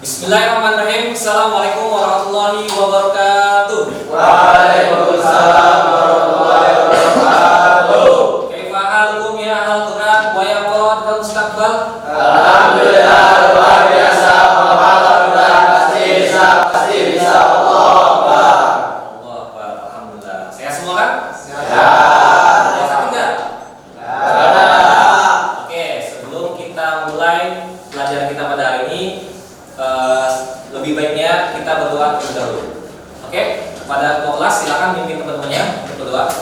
Bismillahirrahmanirrahim. Assalamualaikum warahmatullahi wabarakatuh. Waalaikumsalam warahmatullahi wabarakatuh. Kaifa halukum ya ahlal Quran wa ya qawat mustaqbal? Alhamdulillah luar biasa. Alhamdulillah pasti bisa Allah Akbar. Allah Akbar. Alhamdulillah. Sehat semua kan? Sehat. Ada sakit enggak? Ada. Oke, sebelum kita mulai pelajaran kita pada hari ini, lebih baiknya kita berdoa terlebih dahulu. Oke, pada kelas silakan mimpin teman-temannya untuk berdoa.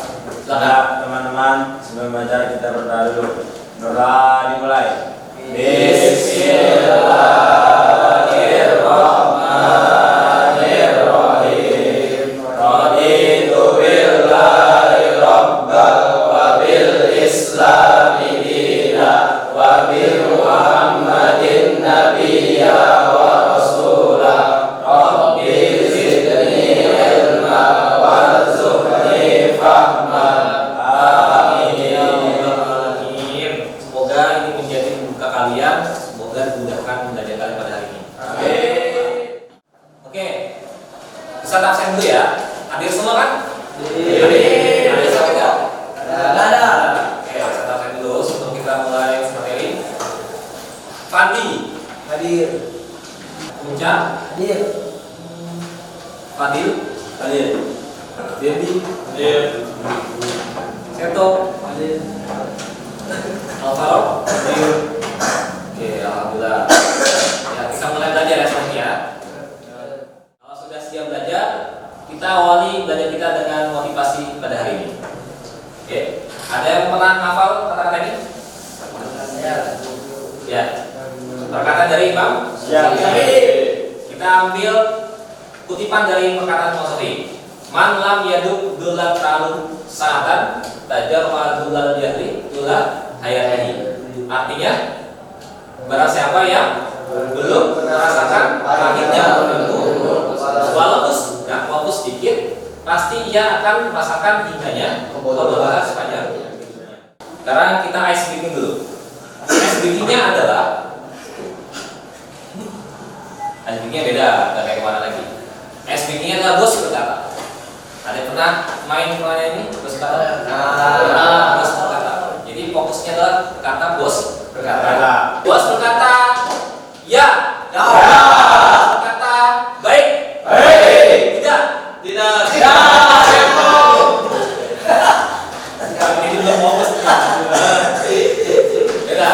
Silakan. Teman-teman, sebelum belajar kita berdoa dulu. Doa dimulai. Bismillahirrahmanirrahim. Raditu billahi rabbal wa bil islami dina wa bi Muhammadin nabiyya wa rasulah. Rabbi zidni ilma warzuqni fahma. Amin. Semoga ini menjadi pembuka kalian. Semoga dimudahkan belajar kalian pada hari ini. Oke, bisa absen dulu ya. Hadir semua kan? Hadir. Hadir sampai enggak? Ada. Oke, bisa absen dulu sebelum kita mulai materi. Fandi, Hadir. Punca, Hadir. Fadil, Hadir. Dendi, Hadir. Seto, Hadir. Alvaro, Hadir. Oke, alhamdulillah. Ya, kita mulai belajar ya semuanya. Kalau sudah siap belajar, kita awali belajar kita dengan motivasi pada hari ini. Oke, ada yang pernah hafal kata-kata ini? Ya, perkataan dari Imam Syafi'i. Kita ambil kutipan dari perkataan Syafi'i. Man lam yaduk dulal ta'alum sa'atan tajar wa dulal jahri dulal hayatihi. Artinya, barang siapa yang belum merasakan pahitnya ilmu, walaupun sedikit, pasti ia akan merasakan hikmahnya kebodohan sepanjang hidupnya. Sekarang kita ice breaking dulu. Ice breaking-nya adalah ice breaking-nya beda, nggak kayak kemana lagi. Ice breaking-nya adalah bos berkata. Ada yang pernah main kemana ini? Bos berkata? Bos berkata. Jadi fokusnya adalah kata bos berkata. Bos berkata, ya. Bos berkata, baik. Tidak. Ini belum fokus. Beda.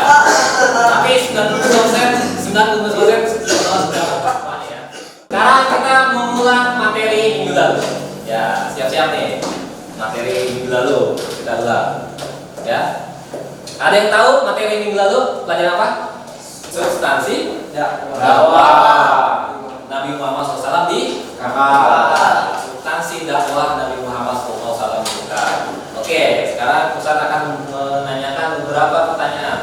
Tapi 90% sudah tepat ya. Sekarang kita mengulang materi minggu lalu. Ya, siap-siap nih. Materi minggu lalu kita ulang. Ya. Ada yang tahu materi minggu lalu pelajaran apa? Substansi dakwah Nabi Muhammad SAW di Mekah. Substansi dakwah Nabi Muhammad SAW di Mekah. Oke, sekarang Ustaz akan menanyakan beberapa pertanyaan.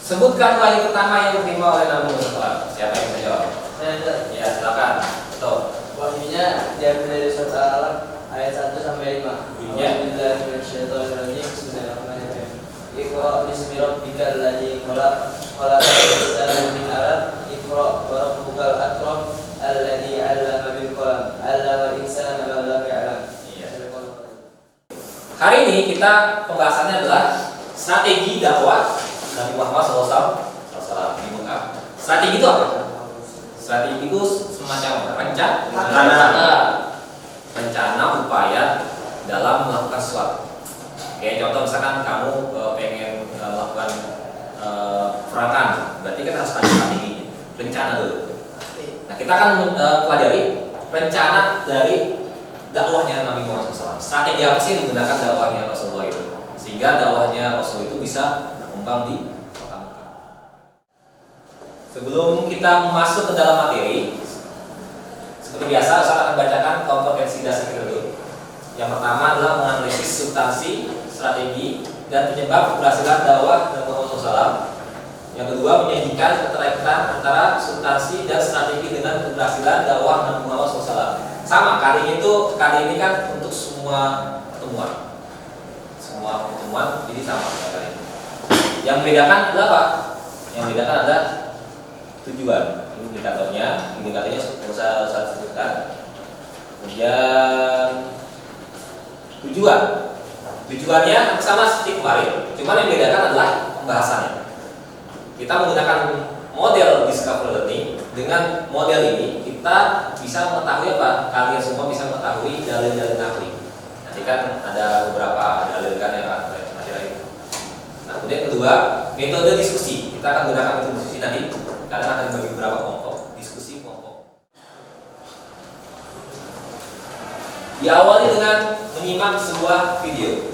Sebutkan wahyu pertama yang diterima oleh Nabi Muhammad SAW. Siapa yang menjawab? Ya, silakan. Betul. Wahyunya diambil dari surat Al-Alaq ayat 1 sampai 5. Ya. Bismillahirrahmanirrahim. Bismillahirrahmanirrahim. Iqra bismi rabbikal ladzi khalaq, khalaqal insana min 'alaq. Iqra wa rabbukal akram alladzi 'allama bil qalam, 'allamal insana ma lam ya'lam. Iya. Hari ini kita pembahasannya adalah strategi dakwah Nabi Muhammad SAW di Mekah. Strategi itu apa? Strategi itu semacam rencana upaya dalam melakukan sesuatu. Kayak contoh misalkan kamu pengen melakukan perangan, berarti kan harus ada strategi, rencana dulu. Nah, kita akan pelajari rencana dari dakwahnya Nabi Muhammad SAW. Strategi apa sih yang digunakan dakwahnya Rasulullah itu, sehingga dakwahnya Rasul itu bisa berkembang di kota Mekah. Sebelum kita masuk ke dalam materi, seperti biasa saya akan bacakan kompetensi dasar kita dulu. Yang pertama adalah menganalisis substansi, strategi, dan penyebab keberhasilan dakwah Nabi Muhammad SAW. Yang kedua, menyajikan keterkaitan antara substansi dan strategi dengan keberhasilan dakwah Nabi Muhammad SAW. Sama, kali ini kan untuk semua pertemuan. Semua pertemuan jadi sama kali ini. Yang membedakan adalah apa? Yang membedakan adalah tujuan. Ini indikatornya usah sebutkan. Kemudian tujuannya sama seperti kemarin, cuma yang membedakan adalah pembahasannya. Kita menggunakan model discovery learning. Dengan model ini kita bisa mengetahui apa? Kalian semua bisa mengetahui dalil-dalil naqli. Nanti kan ada beberapa dalil kan ya Pak, itu. Nah, kemudian kedua, metode diskusi. Kita akan gunakan metode diskusi nanti. Kalian akan dibagi beberapa kelompok, diskusi kelompok. Diawali dengan menyimak sebuah video.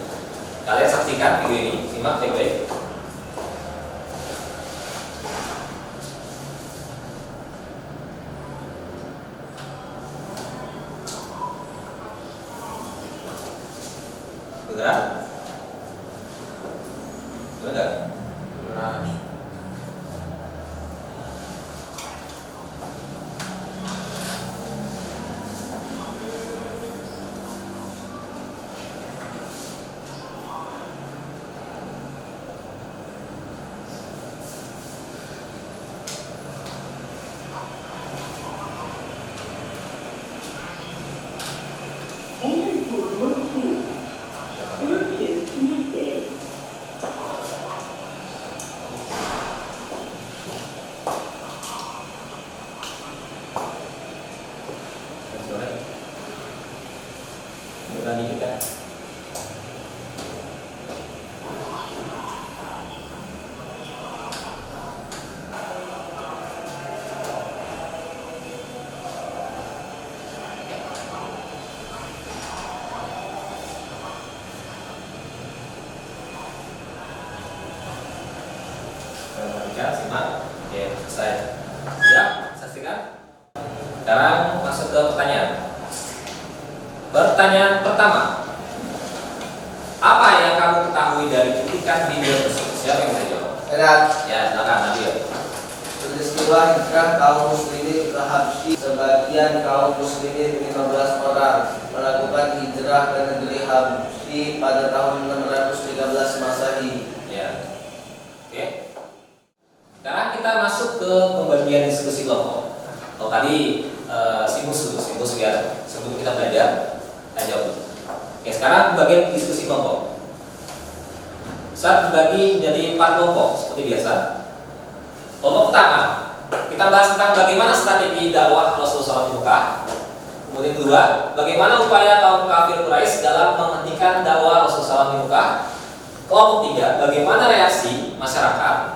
Kalian saksikan video ini, simak baik-baik. Beneran? Bener? Beneran. Beneran ini kan? Simak. Oke, selesai. Ya, saksikan. Sekarang masuk ke pertanyaan. Pertanyaan pertama. Apa yang kamu ketahui dari cuplikan video tersebut? Siapa yang bisa jawab? Erat. Ya, silakan Nabil. Peristiwa hijrah kaum muslimin ke Habsyi. Sebagian kaum muslimin 15 orang melakukan hijrah ke negeri Habsyi pada tahun 613 Masehi. Ya. Oke. Sekarang kita masuk ke pembagian diskusi kelompok. Kalau tadi simus ya, sebelum kita belajar, kita jawab. Oke, sekarang bagian diskusi kelompok. Saat dibagi jadi 4 kelompok seperti biasa. Kelompok pertama, kita bahas tentang bagaimana strategi dakwah Rasulullah SAW di Mekah. Kemudian kedua, bagaimana upaya kaum kafir Quraisy dalam menghentikan dakwah Rasulullah SAW di Mekah. Kelompok tiga, bagaimana reaksi masyarakat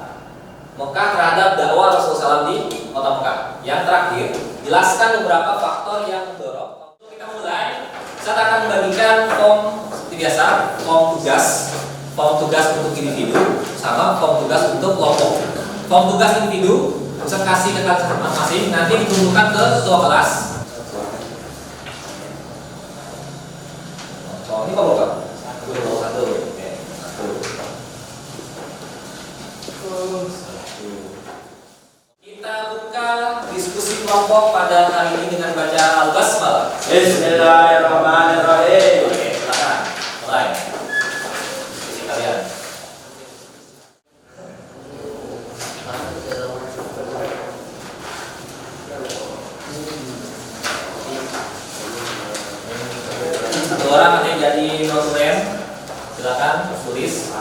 Mekah terhadap dakwah Rasulullah SAW di kota Mekah. Yang terakhir, jelaskan beberapa faktor yang mendorong. Untuk kita mulai, saya akan membagikan form seperti biasa, form tugas untuk individu, sama form tugas untuk kelompok. Form tugas individu bisa kasih ke kalian masing-masing, nanti dikumpulkan ke ketua kelas. Oh, ini kalau satu. Oke, satu. Kita buka diskusi kelompok pada hari ini dengan baca Al-Basmalah. Bismillahirrahmanirrahim. Oke, silakan mulai. Diskusi kalian. Satu orang ada yang jadi notulen. Silakan tulis.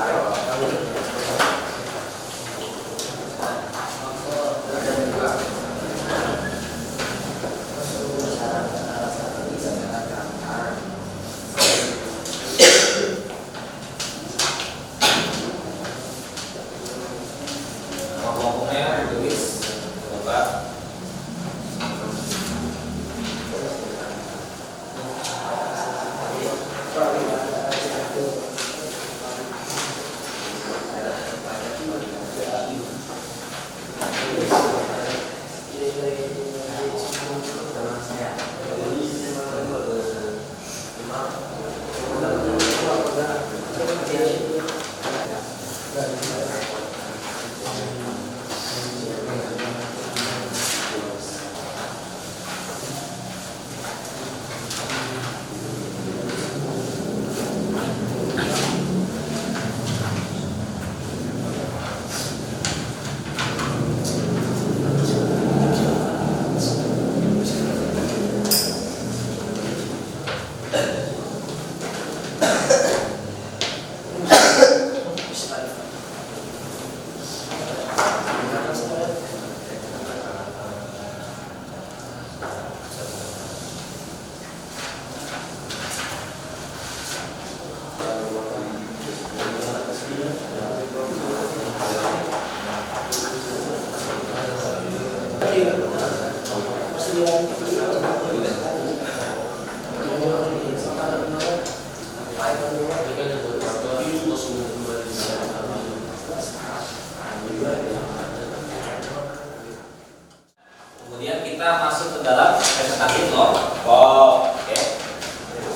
Kemudian kita masuk ke dalam presentasi kelompok. Oke.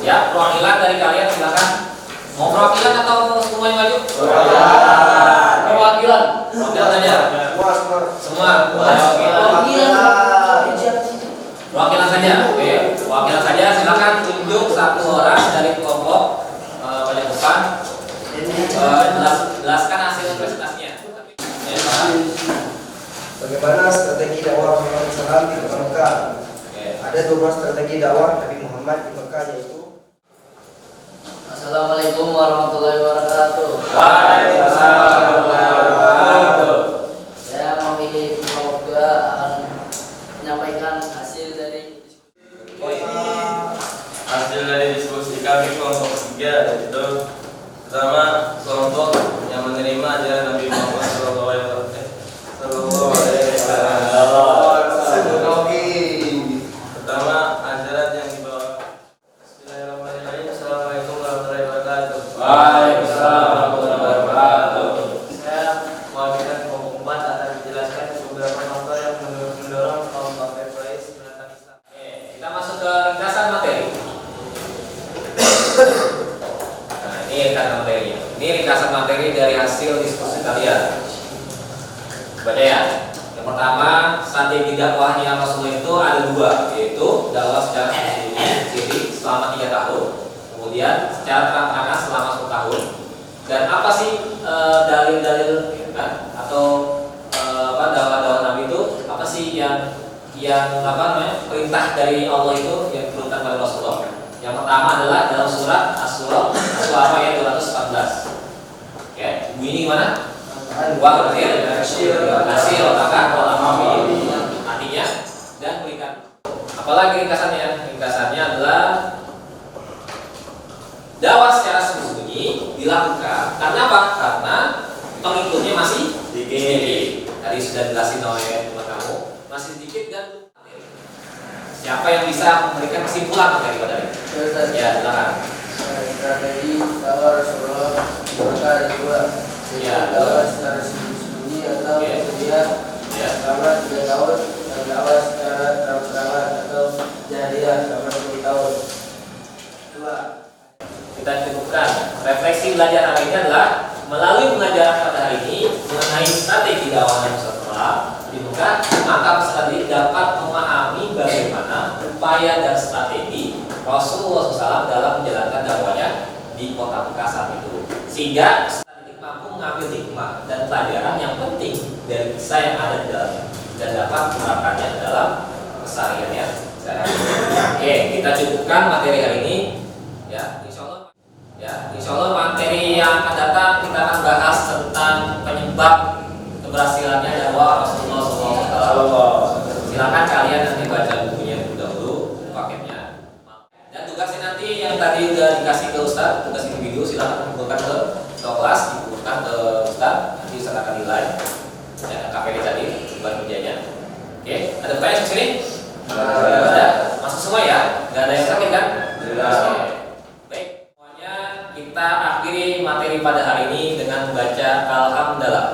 Siap, perwakilan dari kalian silakan. Mau perwakilan atau semua yang maju? Perwakilan. Perwakilan saja. Semua. Oke. Perwakilan saja. Oke. Perwakilan saja. Silakan tunjuk satu orang dari kelompok paling depan. Jelaskan hasil presentasinya. Bagaimana strategi dakwah Muhammad SAW di Mekah? Ada 2 strategi dakwah Nabi Muhammad di Mekah, yaitu Assalamualaikum warahmatullahi wabarakatuh. Waalaikumsalam warahmatullahi wabarakatuh. Saya mewakili kelompok 2 akan menyampaikan hasil dari diskusi kami kelompok 3, yaitu pertama kelompok yang menerima ajaran Nabi Muhammad sallallahu alaihi wasallam. Pertama ajaran yang dibawa. Bismillahirrahmanirrahim. Assalamualaikum warahmatullahi wabarakatuh. Waalaikumsalam warahmatullahi wabarakatuh. Saya mewakilkan kelompok 4 akan menjelaskan beberapa faktor yang mendorong kaum kafir Quraisy menentang Islam. Oke, kita masuk ke ringkasan materi. Nah, ini ringkasan materinya. Ini ringkasan materi dari hasil diskusi kalian. Baca ya. Yang pertama, strategi dakwahnya Rasulullah itu ada 2, yaitu dakwah secara sendiri selama 3 tahun, kemudian secara terang-terangan selama 10 tahun. Dan apa sih dalil-dalil kan atau dakwah-dakwah Nabi itu apa sih yang perintah dari Allah itu yang diturunkan kepada Rasulullah. Yang pertama adalah dalam surat As-Surah ayat 214. Oke, bunyi gimana? Kasih otakkan artinya dan berikan. Apalagi ringkasannya? Ringkasannya adalah dakwah secara sembunyi dilakukan. Karena apa? Karena pengikutnya masih sedikit. Tadi sudah jelasin oleh teman kamu, masih sedikit dan siapa yang bisa memberikan kesimpulan daripada ini? Ya, silakan. strategi dakwah Rasulullah di Mekah ada 2, Ya. dakwah secara sembunyi atau kemudian selama 3 tahun, dan dakwah secara terang-terangan atau jahriyah selama 10 tahun. 2. Kita cukupkan. Refleksi belajar hari ini adalah melalui pelajaran pada hari ini mengenai strategi dakwah yang setelah dibuka, maka peserta didik dapat memahami bagaimana upaya dan strategi Rasulullah SAW dalam menjalankan dakwahnya di kota Mekah saat itu, sehingga peserta didik mampu mengambil hikmah dan pelajaran yang penting dari kisah yang ada di dalamnya dan dapat menerapkannya dalam kesehariannya. Oke, kita cukupkan materi hari ini. Insya Allah materi yang akan datang kita akan bahas tentang penyebab keberhasilannya dakwah Rasulullah SAW. Silakan kalian nanti baca bukunya dahulu, paketnya. Dan tugasnya nanti yang tadi udah dikasih ke Ustaz, tugas individu silakan kumpulkan ke kelas, dikumpulkan ke Ustaz, nanti Ustaz akan nilai. Ya, KPD tadi buat kerjanya. Oke, ada pertanyaan di sini? Ada. Masuk semua ya? Gak ada yang sakit kan? Baik, semuanya kita akhiri materi pada hari ini dengan membaca Alhamdulillah.